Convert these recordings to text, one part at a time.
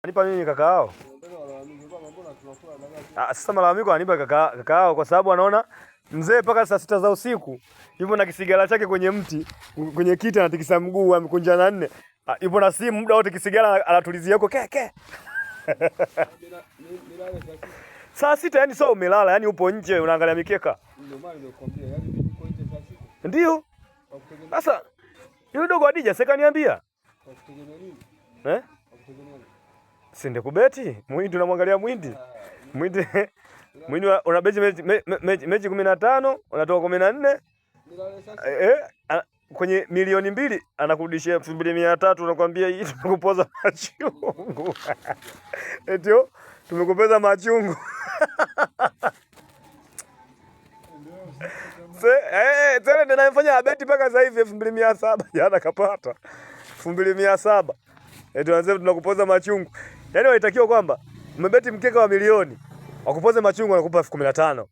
Anipa mimi kakaao. Sasa malalamiko anipa kakaao kwa sababu anaona mzee mpaka saa 6 za usiku yupo na kisigara chake kwenye mti, kwenye kiti anatikisa mguu amekunja na 4. Yupo na simu muda wote kisigara anatulizia huko ke. Saa 6 yani sio umelala, yani upo nje unaangalia mikeka. Ndio maana nimekwambia yani niko nje saa 6. Ndio. Sasa yule dogo Adija sekaniambia. Kutegemea nini? Kutegemea. Sinde kubeti, Mwindi unamwangalia Mwindi. Mwindi unabeti mechi 15, unatoka 14. Kwenye milioni 2 anakurudishia 2300, unakwambia hii tumekupoza machungu. Ndio, tumekupeza machungu. Tena ndio anafanya beti mpaka sasa hivi 2700, jana kapata 2700. Tuanze tunakupoza machungu. Yaani walitakiwa kwamba umebeti mkeka wa milioni, wakupoze machungu wanakupa 15,000.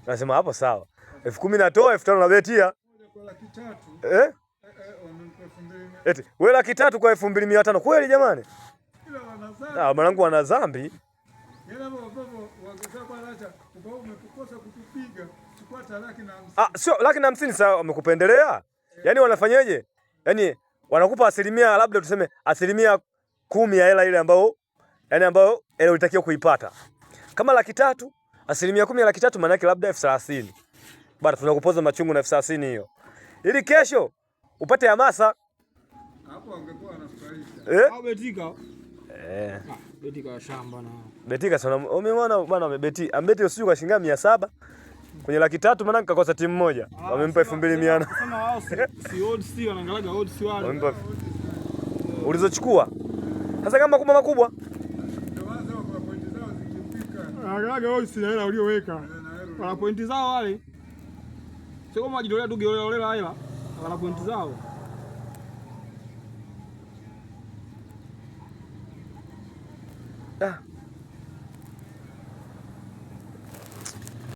Nasema hapo sawa. 10,000 natoa 5,000 nabetia. Eti wewe 300,000 kwa 2,500 kweli jamani? Mwanangu ana dhambi. Sio 150,000 sawa, wamekupendelea. Yaani wanafanyaje? Yaani wanakupa asilimia, labda tuseme asilimia 10 ya hela ile ambayo ile ulitakiwa kuipata. Kama 300,000, asilimia 10 ya 300,000 maana yake labda 30,000. Bado tunakupoza machungu na 30,000 hiyo. Ili kesho upate hamasa. Hapo angekuwa anafurahisha. Au betika. Betika shamba na. Betika sana. Umeona bwana amebeti. Ambeti usiju kwa shilingi 700 kwenye 300,000 maana kakosa timu moja. Wamempa 2,400. Sema wao si odds si wanaangalaga odds wale. Wamempa ulizochukua. Sasa kama makubwa. Ndio waanze kwa pointi zao zikifika. Anaangalaga odds na hela ulioweka. Wana pointi zao wale. Sio kama wajidolea tu geolela hela. Wana pointi zao. Ah.